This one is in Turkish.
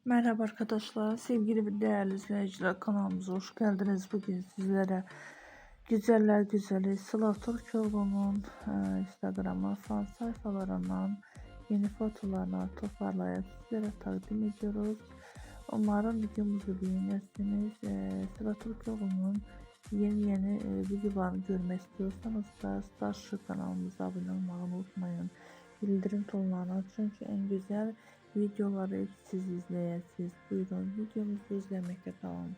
Merhaba arkadaşlar, sevgili ve değerli izleyiciler, kanalımıza hoş geldiniz. Bugün sizlere güzeller güzeli Sıla Türkoğlu'nun Instagram'a fan sayfalarından yeni fotolarını toparlayıp sizlere takdim ediyoruz. Umarım videomuzu beğenirsiniz. Sıla Türkoğlu'nun yeni videolarını görmek istiyorsanız da Starship kanalımıza abone olmayı unutmayın. Bildirim tonlarını açın ki en güzel videoları siz izleyesiniz. Buyurun videomuzu izlemekte kalın.